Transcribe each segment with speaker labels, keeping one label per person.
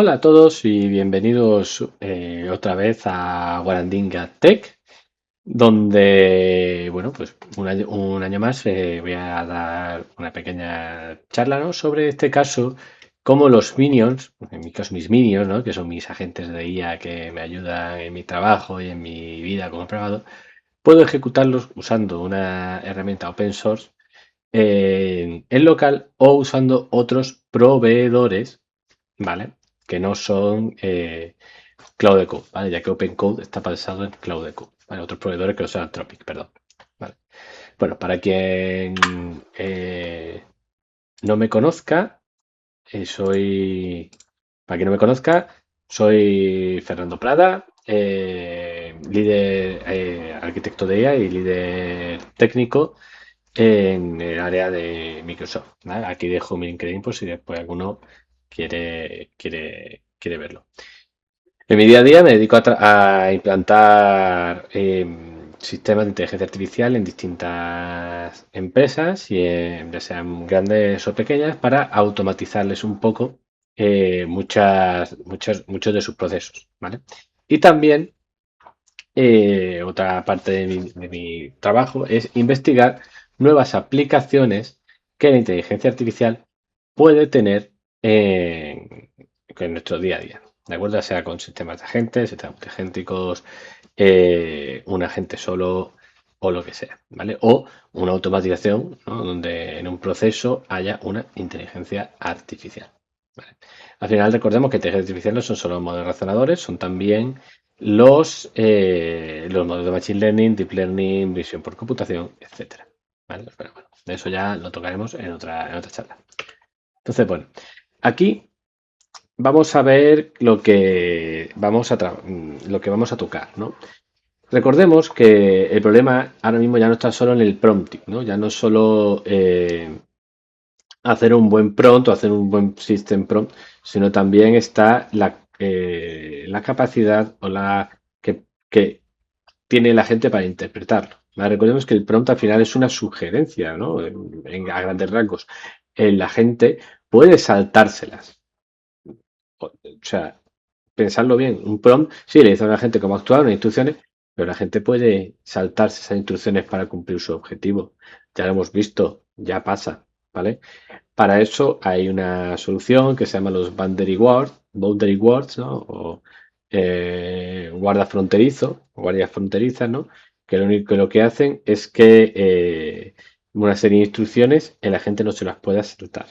Speaker 1: Hola a todos y bienvenidos otra vez a Guarandinga Tech, donde, bueno, pues un año más voy a dar una pequeña charla, ¿no? Sobre este caso, cómo los minions, en mi caso mis minions, ¿no? Que son mis agentes de IA que me ayudan en mi trabajo y en mi vida como privado, puedo ejecutarlos usando una herramienta open source en local o usando otros proveedores, ¿vale? Que no son Cloud Code, ¿vale? Ya que Open Code está basado en Cloud Code, ¿vale? Otros proveedores que no sean Anthropic, perdón. ¿Vale? Bueno, para quien no me conozca, para quien no me conozca, soy Fernando Prada, líder arquitecto de IA y líder técnico en el área de Microsoft, ¿vale? Aquí dejo mi LinkedIn por si después alguno quiere verlo. En mi día a día me dedico a implantar sistemas de inteligencia artificial en distintas empresas, ya sean grandes o pequeñas, para automatizarles un poco muchos de sus procesos, ¿vale? Y también otra parte de mi trabajo es investigar nuevas aplicaciones que la inteligencia artificial puede tener en nuestro día a día. ¿De acuerdo? Ya sea con sistemas de agentes, sistemas multiagénticos, un agente solo o lo que sea, ¿vale? O una automatización, ¿no? Donde en un proceso haya una inteligencia artificial, ¿vale? Al final recordemos que inteligencia artificial no son solo modelos razonadores, son también los modelos de Machine Learning, Deep Learning, visión por computación, etcétera. ¿Vale? Pero bueno, de eso ya lo tocaremos en otra charla. Entonces, bueno, aquí vamos a ver lo que vamos a tocar, ¿no? Recordemos que el problema ahora mismo ya no está solo en el prompting, ¿no? Ya no es solo hacer un buen prompt o hacer un buen system prompt, sino también está la capacidad o que tiene la gente para interpretarlo, ¿vale? Recordemos que el prompt al final es una sugerencia, ¿no? A grandes rasgos. La gente puede saltárselas. O sea, pensarlo bien, un prompt, sí, le dice a la gente cómo actuar, unas instrucciones, pero la gente puede saltarse esas instrucciones para cumplir su objetivo. Ya lo hemos visto, ya pasa, ¿vale? Para eso hay una solución que se llama los boundary words, ¿no? O guarda fronterizo, o guardias fronterizas, ¿no? Que lo que hacen es que una serie de instrucciones la gente no se las pueda saltar,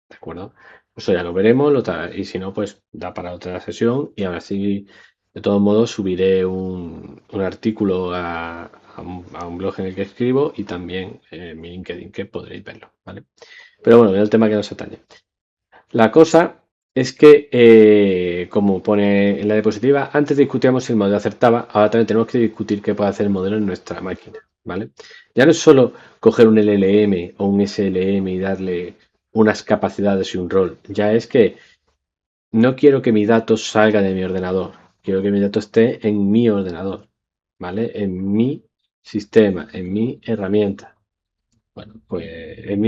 Speaker 1: ¿de acuerdo? Eso ya lo veremos, y si no, pues da para otra sesión y ahora sí, de todos modos, subiré un artículo a un blog en el que escribo y también en mi LinkedIn que podréis verlo, ¿vale? Pero bueno, el tema que nos atañe. La cosa es que, como pone en la diapositiva, antes discutíamos si el modelo acertaba, ahora también tenemos que discutir qué puede hacer el modelo en nuestra máquina, ¿vale? Ya no es solo coger un LLM o un SLM y darle unas capacidades y un rol, ya es que no quiero que mi dato salga de mi ordenador, quiero que mi dato esté en mi ordenador, ¿vale? En mi sistema, en mi herramienta. Bueno, pues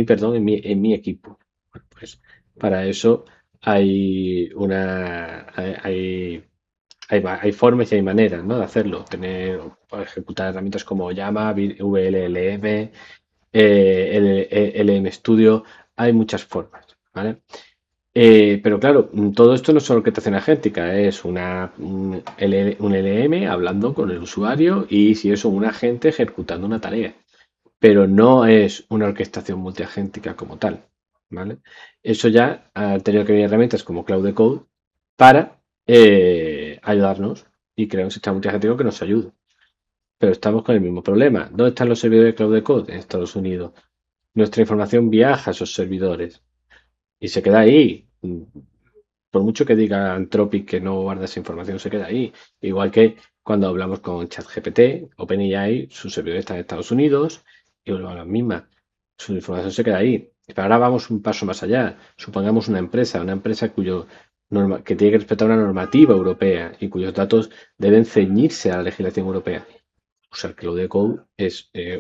Speaker 1: perdón, en mi equipo. Bueno, pues para eso hay formas y hay maneras, ¿no? De hacerlo. Ejecutar herramientas como Llama, VLLM, LM Studio. Hay muchas formas, ¿vale? Pero claro, todo esto no es solo orquestación agéntica, es un LM hablando con el usuario y si eso, un agente ejecutando una tarea, pero no es una orquestación multiagéntica como tal, ¿vale? Eso ya ha tenido que venir herramientas como Cloud Code para ayudarnos y crear un sistema multiagéntico que nos ayude. Pero estamos con el mismo problema. ¿Dónde están los servidores de Cloud Code? En Estados Unidos. Nuestra información viaja a esos servidores y se queda ahí. Por mucho que diga Anthropic que no guarda esa información, se queda ahí. Igual que cuando hablamos con ChatGPT, OpenAI, sus servidores están en Estados Unidos y volvemos a la misma. Su información se queda ahí. Pero ahora vamos un paso más allá. Supongamos una empresa que tiene que respetar una normativa europea y cuyos datos deben ceñirse a la legislación europea. Usar Cloud Code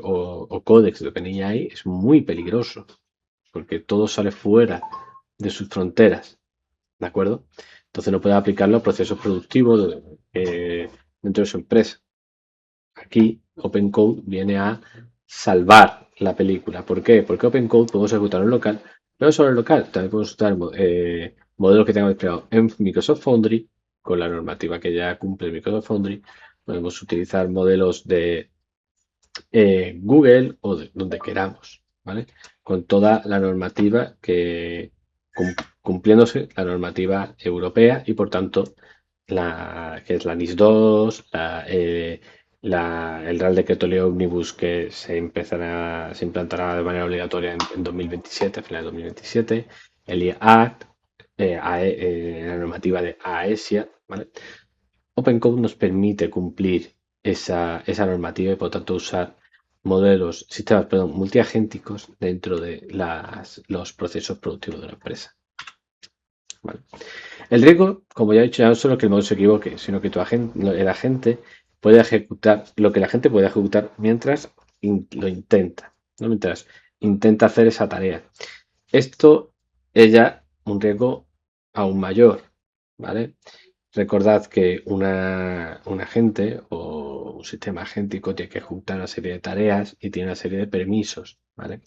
Speaker 1: o Codex de OpenAI es muy peligroso porque todo sale fuera de sus fronteras. ¿De acuerdo? Entonces no puede aplicarlo a procesos productivos dentro de su empresa. Aquí OpenCode viene a salvar la película. ¿Por qué? Porque OpenCode podemos ejecutar en local, no solo en local, también podemos usar modelos que tengamos desplegados en Microsoft Foundry, con la normativa que ya cumple Microsoft Foundry. Podemos utilizar modelos de Google o de donde queramos, ¿vale? Con toda la normativa cumpliéndose la normativa europea y por tanto que es la NIS 2, el Real Decreto Ley Omnibus que se implantará de manera obligatoria en 2027, a finales de 2027, el IACT, la normativa de AESIA, ¿vale? OpenCode nos permite cumplir esa normativa y por tanto usar sistemas, perdón, multiagénticos dentro de los procesos productivos de una empresa. ¿Vale? El riesgo, como ya he dicho, ya no solo que el modelo se equivoque, sino que el agente puede ejecutar lo que la gente puede ejecutar mientras lo intenta, no mientras intenta hacer esa tarea. Esto es ya un riesgo aún mayor, ¿vale? Recordad que un agente o un sistema agéntico tiene que ejecutar una serie de tareas y tiene una serie de permisos, ¿vale?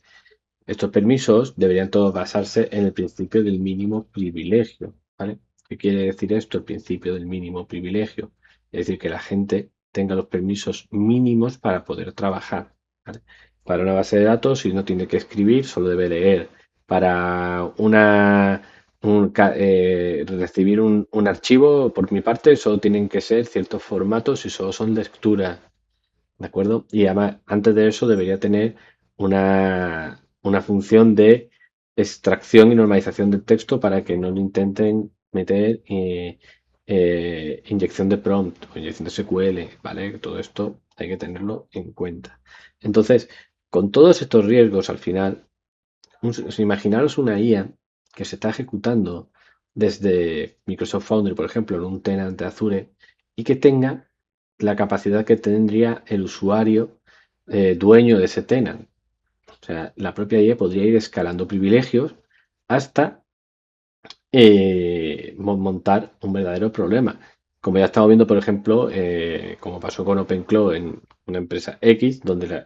Speaker 1: Estos permisos deberían todos basarse en el principio del mínimo privilegio, ¿vale? ¿Qué quiere decir esto? El principio del mínimo privilegio. Es decir, que la gente tenga los permisos mínimos para poder trabajar, ¿vale? Para una base de datos, si no tiene que escribir, solo debe leer. Para recibir un archivo, por mi parte, solo tienen que ser ciertos formatos y solo son lectura, ¿de acuerdo? Y además, antes de eso debería tener una función de extracción y normalización del texto para que no le intenten meter inyección de prompt o inyección de SQL, ¿vale? Todo esto hay que tenerlo en cuenta. Entonces, con todos estos riesgos, al final, imaginaros una IA que se está ejecutando desde Microsoft Foundry, por ejemplo, en un tenant de Azure, y que tenga la capacidad que tendría el usuario dueño de ese tenant. O sea, la propia IA podría ir escalando privilegios hasta montar un verdadero problema. Como ya estamos viendo, por ejemplo, como pasó con OpenClaw en una empresa X, donde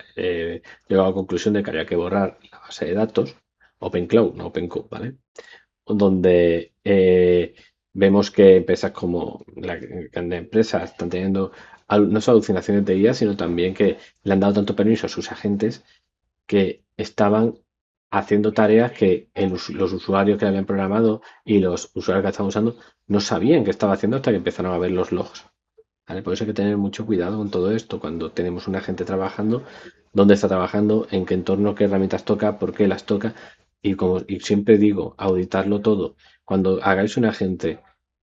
Speaker 1: llegó a la conclusión de que había que borrar la base de datos, OpenClaw, no OpenCode, ¿vale? Donde vemos que empresas como la grandes empresas están teniendo no solo alucinaciones de IA, sino también que le han dado tanto permiso a sus agentes que estaban haciendo tareas que los usuarios que habían programado y los usuarios que estaban usando no sabían que estaba haciendo hasta que empezaron a ver los logs. ¿Vale? Por eso hay que tener mucho cuidado con todo esto cuando tenemos una gente trabajando, dónde está trabajando, en qué entorno, qué herramientas toca, por qué las toca. Y siempre digo, auditarlo todo. Cuando hagáis un agente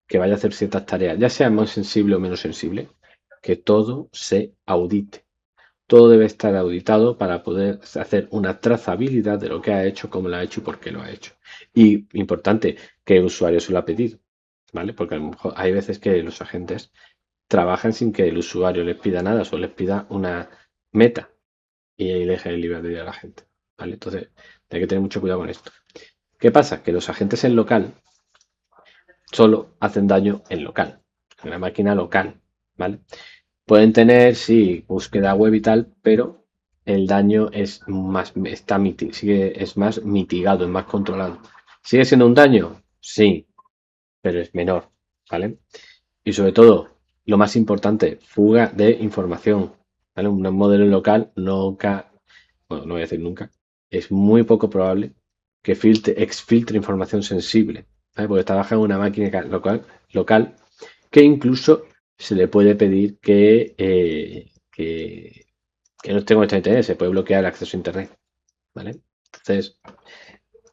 Speaker 1: que vaya a hacer ciertas tareas, ya sea más sensible o menos sensible, que todo se audite. Todo debe estar auditado para poder hacer una trazabilidad de lo que ha hecho, cómo lo ha hecho y por qué lo ha hecho. Y importante, que el usuario se lo ha pedido, ¿vale? Porque a lo mejor hay veces que los agentes trabajan sin que el usuario les pida nada, solo les pida una meta y ahí deja el libre albedrío a la gente, ¿vale? Entonces, hay que tener mucho cuidado con esto. ¿Qué pasa? Que los agentes en local solo hacen daño en local, en la máquina local, ¿vale? Pueden tener, sí, búsqueda web y tal, pero el daño es es más mitigado, es más controlado. ¿Sigue siendo un daño? Sí, pero es menor, ¿vale? Y sobre todo, lo más importante, fuga de información, ¿vale? Un modelo local nunca, bueno, no voy a decir nunca, es muy poco probable que exfiltre información sensible, ¿vale? Porque trabaja en una máquina local que incluso se le puede pedir que no esté conectado a internet, se puede bloquear el acceso a internet, ¿vale? Entonces,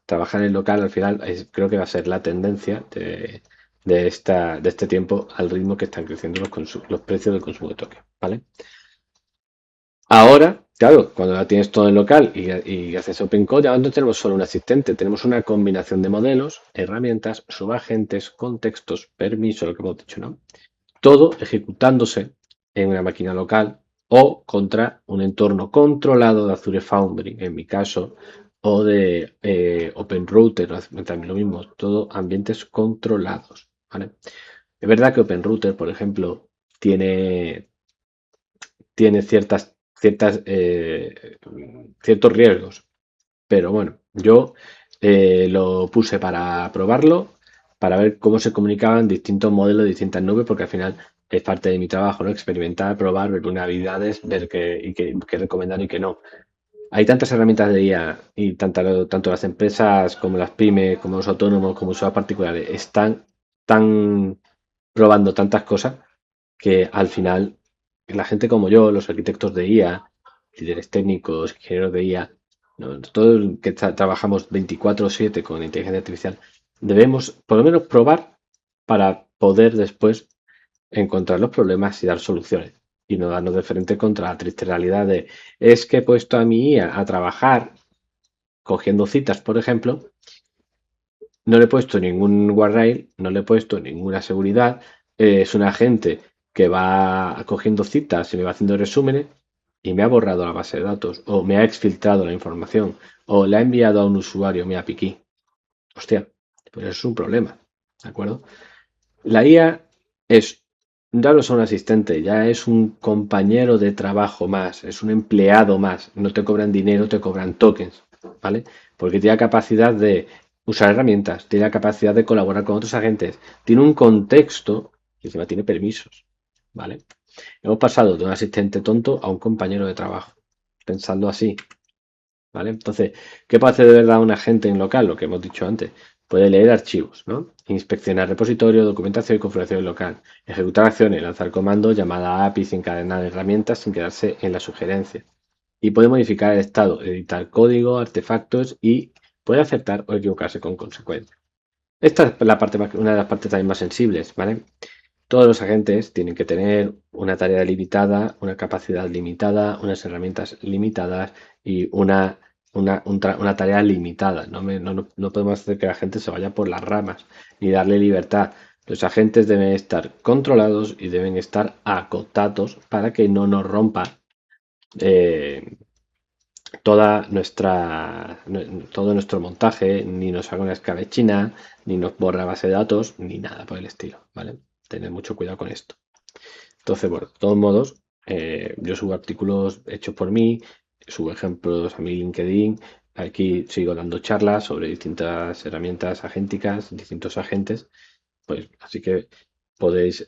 Speaker 1: trabajar en local al final creo que va a ser la tendencia de este tiempo al ritmo que están creciendo los precios del consumo de token, ¿vale? Ahora, claro, cuando ya tienes todo en local y haces Open Code, ya no tenemos solo un asistente, tenemos una combinación de modelos, herramientas, subagentes, contextos, permisos, lo que hemos dicho, ¿no? Todo ejecutándose en una máquina local o contra un entorno controlado de Azure Foundry, en mi caso, o de OpenRouter, también lo mismo, todo ambientes controlados, ¿vale? Es verdad que OpenRouter, por ejemplo, tiene, tiene ciertos riesgos, pero bueno, yo lo puse para probarlo, para ver cómo se comunicaban distintos modelos de distintas nubes, porque al final es parte de mi trabajo, ¿no? Experimentar, probar, ver vulnerabilidades, ver qué recomendar y qué no. Hay tantas herramientas de IA y tanto las empresas como las pymes, como los autónomos, como usuarios particulares, están tan probando tantas cosas que al final la gente como yo, los arquitectos de IA, líderes técnicos, ingenieros de IA, ¿no? Todos que trabajamos 24/7 con inteligencia artificial, debemos por lo menos probar para poder después encontrar los problemas y dar soluciones y no darnos de frente contra la triste realidad de es que he puesto a mi IA a trabajar cogiendo citas, por ejemplo, no le he puesto ningún guardrail, no le he puesto ninguna seguridad. Es un agente que va cogiendo citas y me va haciendo resúmenes y me ha borrado la base de datos o me ha exfiltrado la información o le ha enviado a un usuario, me ha piquí. Hostia, pues eso es un problema, ¿de acuerdo? La IA es, ya no es un asistente, ya es un compañero de trabajo más, es un empleado más. No te cobran dinero, te cobran tokens, ¿vale? Porque tiene la capacidad de usar herramientas, tiene la capacidad de colaborar con otros agentes, tiene un contexto y encima tiene permisos, ¿vale? Hemos pasado de un asistente tonto a un compañero de trabajo, pensando así, ¿vale? Entonces, ¿qué puede hacer de verdad un agente en local? Lo que hemos dicho antes. Puede leer archivos, ¿no? Inspeccionar repositorio, documentación y configuración local. Ejecutar acciones, lanzar comandos, llamada a APIs, encadenar herramientas sin quedarse en la sugerencia. Y puede modificar el estado, editar código, artefactos y puede aceptar o equivocarse con consecuencia. Esta es una de las partes también más sensibles, ¿vale? Todos los agentes tienen que tener una tarea limitada, una capacidad limitada, unas herramientas limitadas y una tarea limitada. No podemos hacer que la gente se vaya por las ramas ni darle libertad. Los agentes deben estar controlados y deben estar acotados para que no nos rompa eh, todo nuestro montaje, ni nos haga una escabechina, ni nos borra base de datos, ni nada por el estilo, ¿vale? Tener mucho cuidado con esto. Entonces, bueno, de todos modos, yo subo artículos hechos por mí, subo ejemplos a mi LinkedIn, aquí sigo dando charlas sobre distintas herramientas agénticas, distintos agentes, pues así que podéis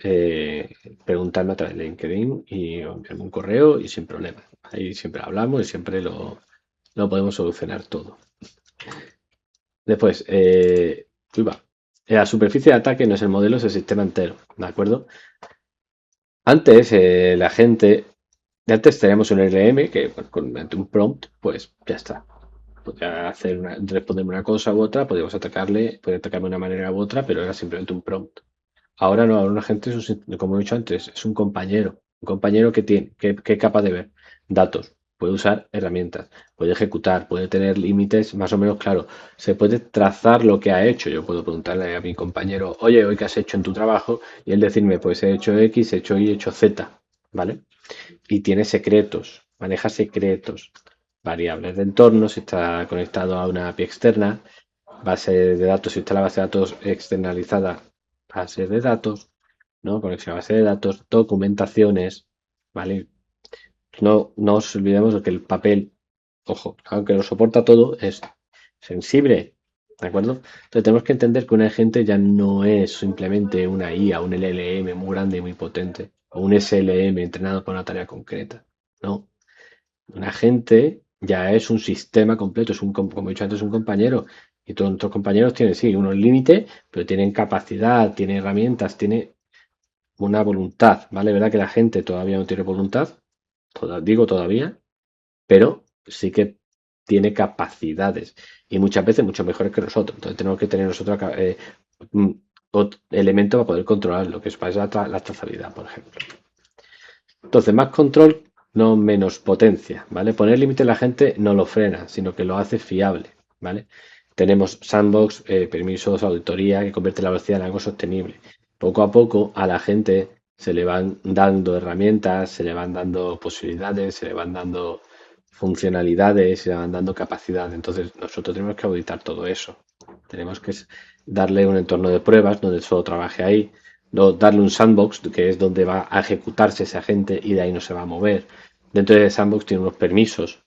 Speaker 1: preguntarme a través de LinkedIn y enviarme un correo y sin problema. Ahí siempre hablamos y siempre lo podemos solucionar todo. Después, uy, va. La superficie de ataque no es el modelo, es el sistema entero, ¿de acuerdo? Antes, la gente, antes teníamos un LM que ante un prompt, pues ya está. Podía responderme una cosa u otra, podíamos atacarle, podía atacarme de una manera u otra, pero era simplemente un prompt. Ahora no, ahora un agente como he dicho antes, es un compañero que es capaz de ver datos, puede usar herramientas, puede ejecutar, puede tener límites más o menos claros, se puede trazar lo que ha hecho. Yo puedo preguntarle a mi compañero, oye, ¿hoy qué has hecho en tu trabajo? Y él decirme, pues he hecho X, he hecho Y, he hecho Z, ¿vale? Y tiene secretos, maneja secretos, variables de entorno, si está conectado a una API externa, base de datos, si está la base de datos externalizada, base de datos, ¿no? Conexión a base de datos, documentaciones, ¿vale? No os olvidemos de que el papel, ojo, aunque lo soporta todo, es sensible, ¿de acuerdo? Entonces tenemos que entender que un agente ya no es simplemente una IA, un LLM muy grande y muy potente, o un SLM entrenado para una tarea concreta. No, un agente ya es un sistema completo, como he dicho antes, un compañero. Y todos nuestros compañeros tienen, sí, unos límites, pero tienen capacidad, tienen herramientas, tienen una voluntad, ¿vale? ¿Verdad que la gente todavía no tiene voluntad? Digo todavía, pero sí que tiene capacidades y muchas veces mucho mejores que nosotros. Entonces tenemos que tener nosotros otro elemento para poder controlar lo que es la trazabilidad, por ejemplo. Entonces, más control, no menos potencia, ¿vale? Poner límite a la gente no lo frena, sino que lo hace fiable, ¿vale? Tenemos sandbox, permisos, auditoría, que convierte la velocidad en algo sostenible. Poco a poco a la gente se le van dando herramientas, se le van dando posibilidades, se le van dando funcionalidades, se le van dando capacidad. Entonces, nosotros tenemos que auditar todo eso. Tenemos que darle un entorno de pruebas donde solo trabaje ahí, darle un sandbox, que es donde va a ejecutarse ese agente y de ahí no se va a mover. Dentro de sandbox tiene unos permisos.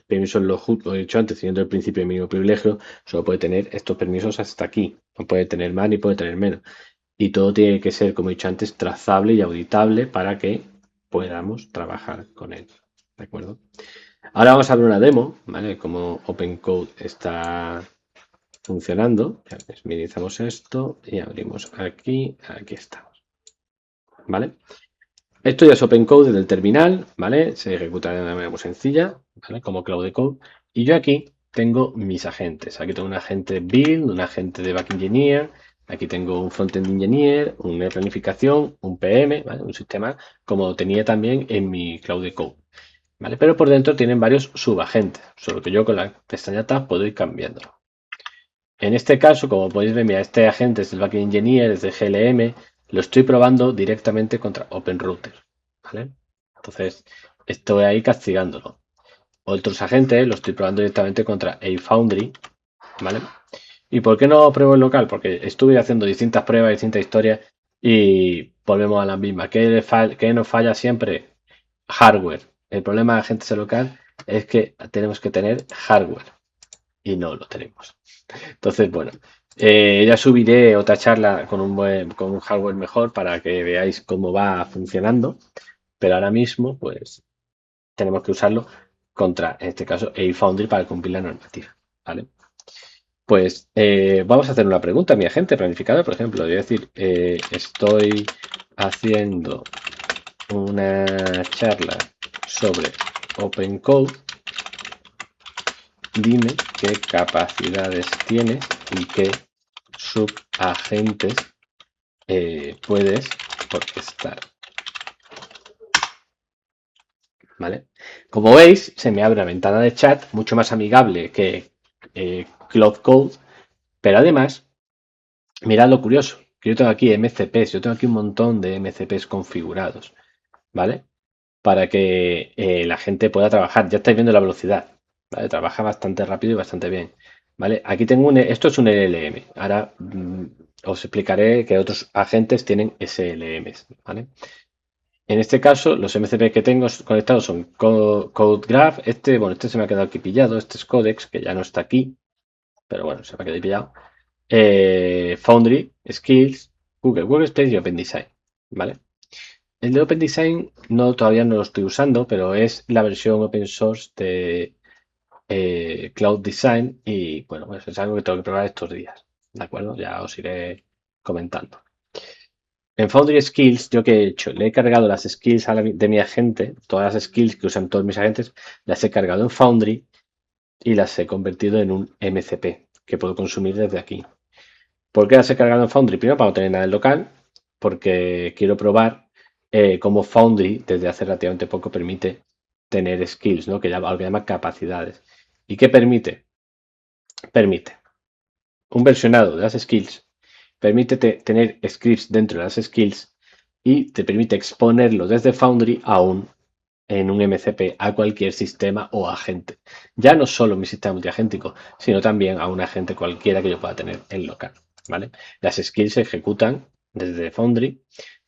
Speaker 1: Permisos, lo he dicho antes, teniendo el principio de mínimo privilegio, solo puede tener estos permisos hasta aquí. No puede tener más ni puede tener menos. Y todo tiene que ser, como he dicho antes, trazable y auditable para que podamos trabajar con él. ¿De acuerdo? Ahora vamos a ver una demo, ¿vale? Como OpenCode está funcionando. Pues minimizamos esto y abrimos aquí. Aquí estamos. ¿Vale? Esto ya es OpenCode desde el terminal, ¿vale? Se ejecuta de una manera muy sencilla, ¿vale? Como Cloud Code. Y yo aquí tengo mis agentes. Aquí tengo un agente build, un agente de back engineer. Aquí tengo un frontend engineer, una planificación, un PM, ¿vale? Un sistema como tenía también en mi Cloud Code, ¿vale? Pero por dentro tienen varios subagentes, solo que yo con la pestaña Tab puedo ir cambiándolo. En este caso, como podéis ver, mira, este agente es el backend engineer, es de GLM, lo estoy probando directamente contra OpenRouter, ¿vale? Entonces, estoy ahí castigándolo. Otros agentes los estoy probando directamente contra AFoundry, ¿vale? ¿Y por qué no pruebo el local? Porque estuve haciendo distintas pruebas, distintas historias y volvemos a la misma. ¿Qué nos falla siempre? Hardware. El problema de agentes local es que tenemos que tener hardware y no lo tenemos. Entonces, bueno, ya subiré otra charla con un hardware mejor para que veáis cómo va funcionando, pero ahora mismo, pues, tenemos que usarlo contra, en este caso, AFoundry para cumplir la normativa, ¿vale? Pues vamos a hacer una pregunta a mi agente planificador, por ejemplo, voy a decir, estoy haciendo una charla sobre OpenCode, dime qué capacidades tiene y qué subagentes puedes orquestar, ¿vale? Como veis, se me abre una ventana de chat mucho más amigable que Cloud Code, pero además, mirad lo curioso, que yo tengo aquí MCPs, yo tengo aquí un montón de MCPs configurados, ¿vale? Para que la gente pueda trabajar. Ya estáis viendo la velocidad, ¿vale? Trabaja bastante rápido y bastante bien, ¿vale? Aquí tengo esto es un LLM. Ahora os explicaré que otros agentes tienen SLMs, ¿vale? En este caso, los MCP que tengo conectados son CodeGraph. Bueno, este se me ha quedado aquí pillado. Este es Codex, que ya no está aquí, pero bueno, se me ha quedado pillado. Foundry, Skills, Google Workspace y OpenDesign, ¿vale? El de OpenDesign todavía no lo estoy usando, pero es la versión open source de Cloud Design y bueno, pues es algo que tengo que probar estos días, ¿de acuerdo? Ya os iré comentando. En Foundry Skills, ¿yo qué he hecho? Le he cargado las skills de mi agente, todas las skills que usan todos mis agentes, las he cargado en Foundry y las he convertido en un MCP que puedo consumir desde aquí. ¿Por qué las he cargado en Foundry? Primero, para no tener nada en local, porque quiero probar cómo Foundry, desde hace relativamente poco, permite tener skills, ¿no? Algo que llama capacidades. ¿Y qué permite? Permite un versionado de las skills, permite tener scripts dentro de las skills y te permite exponerlo desde Foundry en un MCP a cualquier sistema o agente. Ya no solo mi sistema multiagéntico, sino también a un agente cualquiera que yo pueda tener en local, ¿vale? Las skills se ejecutan desde Foundry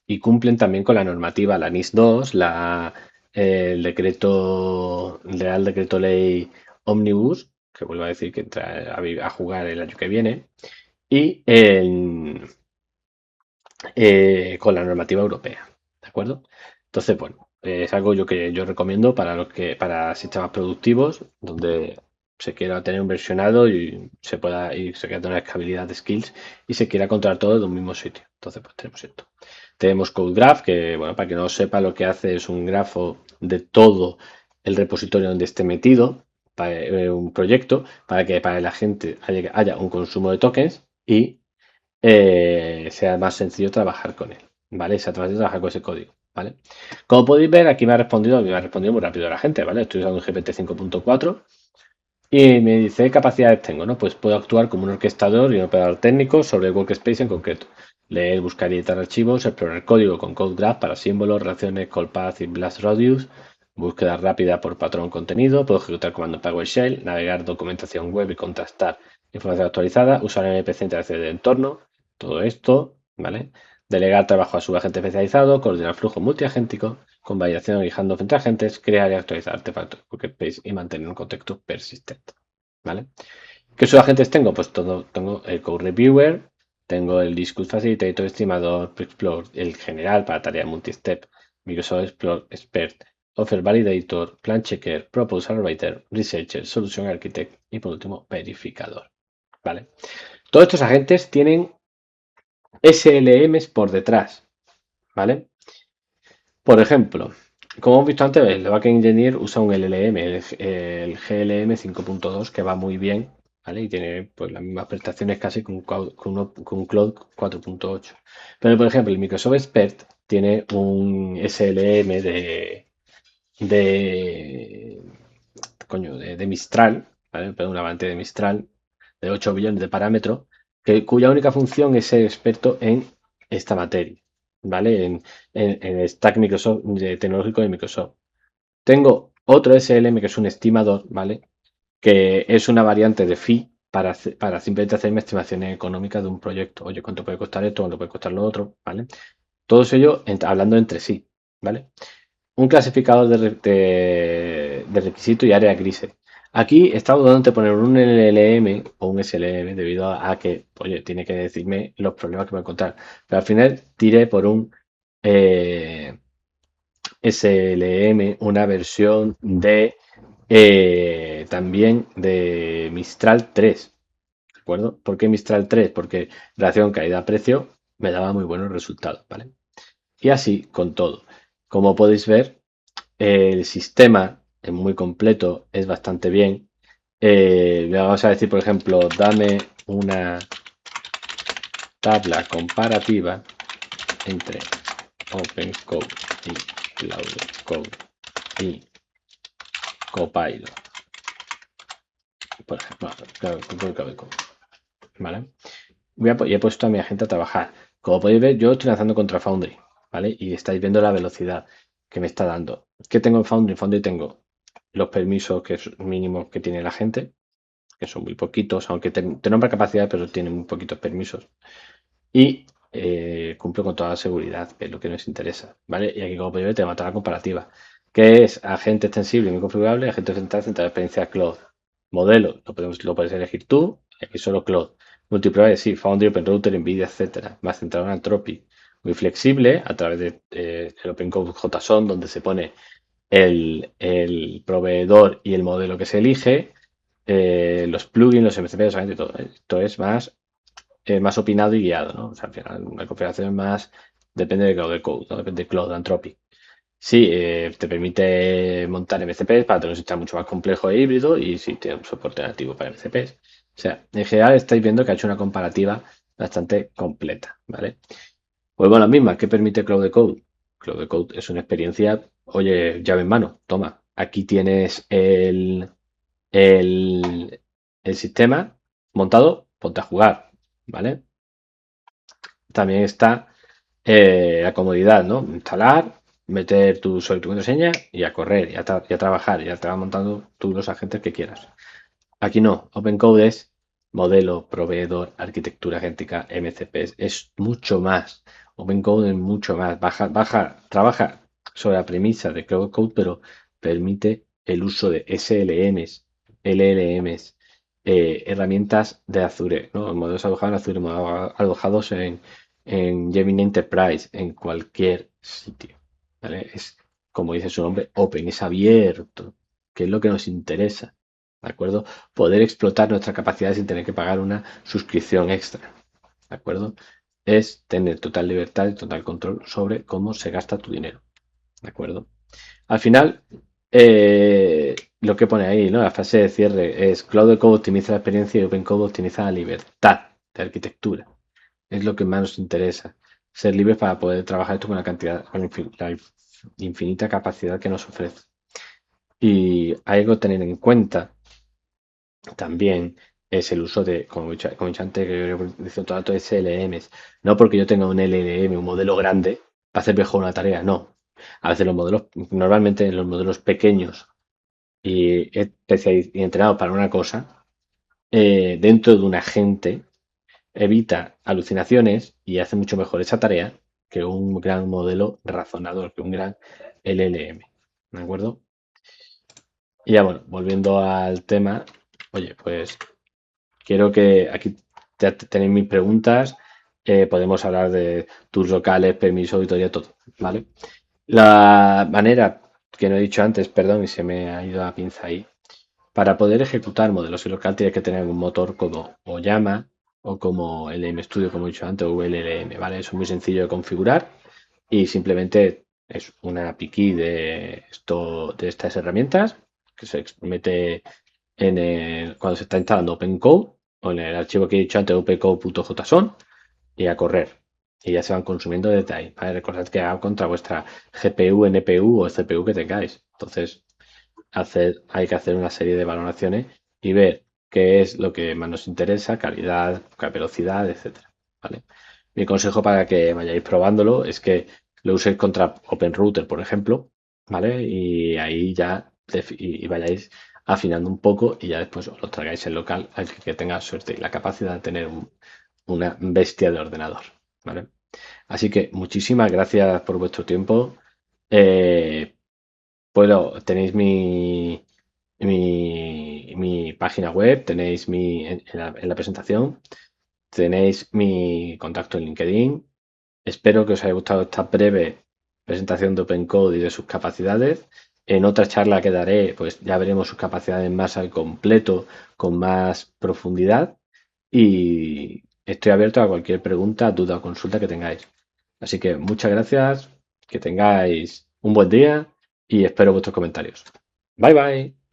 Speaker 1: y cumplen también con la normativa, la NIS 2, el Real Decreto Ley Omnibus, que vuelvo a decir que entra a jugar el año que viene, y con la normativa europea, ¿de acuerdo? Entonces, bueno, es algo que yo recomiendo para sistemas productivos donde se quiera tener un versionado y se quiera tener escalabilidad de skills y se quiera controlar todo de un mismo sitio. Entonces, pues tenemos esto. Tenemos CodeGraph, que, bueno, para que no sepa, lo que hace es un grafo de todo el repositorio donde esté metido un proyecto para que para la gente haya un consumo de tokens y sea más sencillo trabajar con él, ¿vale? Sea más sencillo trabajar con ese código, ¿vale? Como podéis ver, aquí me ha respondido muy rápido la gente, ¿vale? Estoy usando un GPT 5.4 y me dice, ¿qué capacidades tengo? ¿No? Pues puedo actuar como un orquestador y un operador técnico sobre el workspace en concreto. Leer, buscar y editar archivos, explorar código con CodeGraph para símbolos, relaciones, callpath y blast radius, búsqueda rápida por patrón contenido, puedo ejecutar comando PowerShell, navegar documentación web y contrastar información actualizada, usar MPC interacción de entorno, todo esto, ¿vale? Delegar trabajo a su agente especializado, coordinar flujo multiagéntico, con validación y handoff entre agentes, crear y actualizar artefactos, paste y mantener un contexto persistente, ¿vale? ¿Qué subagentes tengo? Pues todo, tengo el Code Reviewer, tengo el Discuss Facilitator, Estimador, Explore, el general para tarea multistep, Microsoft Explore Expert, Offer Validator, Plan Checker, Proposal Writer, Researcher, Solution Architect y por último Verificador. ¿Vale? Todos estos agentes tienen SLMs por detrás. ¿Vale? Por ejemplo, como hemos visto antes, el Backend Engineer usa un LLM, el GLM 5.2, que va muy bien, ¿vale? Y tiene pues las mismas prestaciones casi con un Cloud 4.8. Pero, por ejemplo, el Microsoft Expert tiene un SLM de, de Mistral, ¿vale? Perdón, una variante de Mistral de 8 billones de parámetros, cuya única función es ser experto en esta materia, ¿vale? En el stack Microsoft, tecnológico de Microsoft. Tengo otro SLM que es un estimador, ¿vale? Que es una variante de fee para simplemente hacerme estimaciones económicas de un proyecto. Oye, ¿cuánto puede costar esto? ¿Cuánto puede costar lo otro? ¿Vale? Todos ellos hablando entre sí, ¿vale? Un clasificador de requisitos y áreas grises. Aquí estamos dando poner un LLM o un SLM debido a que, oye, tiene que decirme los problemas que voy a encontrar. Pero al final tiré por un eh, SLM, una versión de también de Mistral 3. ¿De acuerdo? ¿Por qué Mistral 3? Porque relación calidad-precio me daba muy buenos resultados, ¿vale? Y así con todo. Como podéis ver, el sistema es muy completo, es bastante bien. Le vamos a decir, por ejemplo, dame una tabla comparativa entre OpenCode y Cloud Code y Copilot. Por ejemplo, Cloud Code, ¿vale? Y he puesto a mi agente a trabajar. Como podéis ver, yo estoy lanzando contra Foundry, ¿vale? Y estáis viendo la velocidad que me está dando. ¿Qué tengo en Foundry? En Foundry tengo los permisos que es mínimos que tiene la gente, que son muy poquitos, aunque te nombra capacidad, pero tiene muy poquitos permisos. Y cumplo con toda la seguridad, que es lo que nos interesa, ¿vale? Y aquí, como podéis ver, te mata la comparativa, que es agente extensible y muy configurable, agente central de experiencia cloud. Modelo, lo puedes elegir tú, y aquí solo cloud. Multiprovider, sí, Foundry, OpenRouter, NVIDIA, etcétera. Más centrado en Anthropic. Muy flexible a través de el OpenCode JSON, donde se pone el proveedor y el modelo que se elige, los plugins, los MCP, todo. Esto es más opinado y guiado, ¿no? O sea, al final, una configuración más depende de Cloud Code, ¿no? Depende de Cloud Anthropic. Sí, te permite montar MCPs para tener un sistema mucho más complejo e híbrido y sí, tiene un soporte nativo para MCPs. O sea, en general estáis viendo que ha hecho una comparativa bastante completa, ¿vale? Pues bueno, la misma, ¿qué permite Cloud Code? Cloud Code es una experiencia, oye, llave en mano, toma, aquí tienes el, el sistema montado, ponte a jugar, ¿vale? También está la comodidad, ¿no? Instalar, meter tu usuario y tu contraseña y a correr, y a trabajar, ya te vas montando tú los agentes que quieras. Aquí no, OpenCode es modelo, proveedor, arquitectura agéntica, MCPs, es mucho más. OpenCode es mucho más. Trabaja sobre la premisa de Cloud Code, pero permite el uso de SLMs, LLMs, herramientas de Azure, ¿no? Modelos alojados en Azure, modelos alojados en Gemini Enterprise, en cualquier sitio. ¿Vale? Es, como dice su nombre, open, es abierto, que es lo que nos interesa. ¿De acuerdo? Poder explotar nuestra capacidad sin tener que pagar una suscripción extra. ¿De acuerdo? Es tener total libertad y total control sobre cómo se gasta tu dinero. ¿De acuerdo? Al final, lo que pone ahí, ¿no? La frase de cierre es Cloud Code optimiza la experiencia y Open Code optimiza la libertad de arquitectura. Es lo que más nos interesa. Ser libres para poder trabajar esto con la infinita capacidad que nos ofrece. Y hay algo a tener en cuenta también es el uso de, como he dicho antes, que yo utilizo todo datos SLMs. No porque yo tenga un LLM, un modelo grande, para hacer mejor una tarea, no. A veces los modelos, normalmente los modelos pequeños y entrenados para una cosa, dentro de un agente evita alucinaciones y hace mucho mejor esa tarea que un gran modelo razonador, que un gran LLM. ¿De acuerdo? Y ya bueno, volviendo al tema, oye, pues quiero que aquí ya tenéis mis preguntas, podemos hablar de tours locales, permiso, auditoría, todo, ¿vale? La manera que no he dicho antes, perdón, y se me ha ido la pinza ahí, para poder ejecutar modelos en local tienes que tener un motor como o Llama o como LM Studio, como he dicho antes, o LLM, ¿vale? Eso es muy sencillo de configurar y simplemente es una API de estas herramientas que se mete cuando se está instalando OpenCode o en el archivo que he dicho antes, opencode.json y a correr. Y ya se van consumiendo desde ahí. ¿Vale? Recordad que haga contra vuestra GPU, NPU o CPU que tengáis. Entonces, hay que hacer una serie de valoraciones y ver qué es lo que más nos interesa, calidad, velocidad, etcétera. ¿Vale? Mi consejo para que vayáis probándolo es que lo uséis contra OpenRouter, por ejemplo, ¿vale? Y ahí ya y vayáis afinando un poco y ya después os lo traigáis en local al que tenga suerte y la capacidad de tener una bestia de ordenador, ¿vale? Así que muchísimas gracias por vuestro tiempo. Eh, tenéis mi página web, tenéis en la presentación, tenéis mi contacto en LinkedIn. Espero que os haya gustado esta breve presentación de OpenCode y de sus capacidades. En otra charla que daré, pues ya veremos sus capacidades más al completo, con más profundidad. Y estoy abierto a cualquier pregunta, duda o consulta que tengáis. Así que muchas gracias, que tengáis un buen día y espero vuestros comentarios. Bye bye.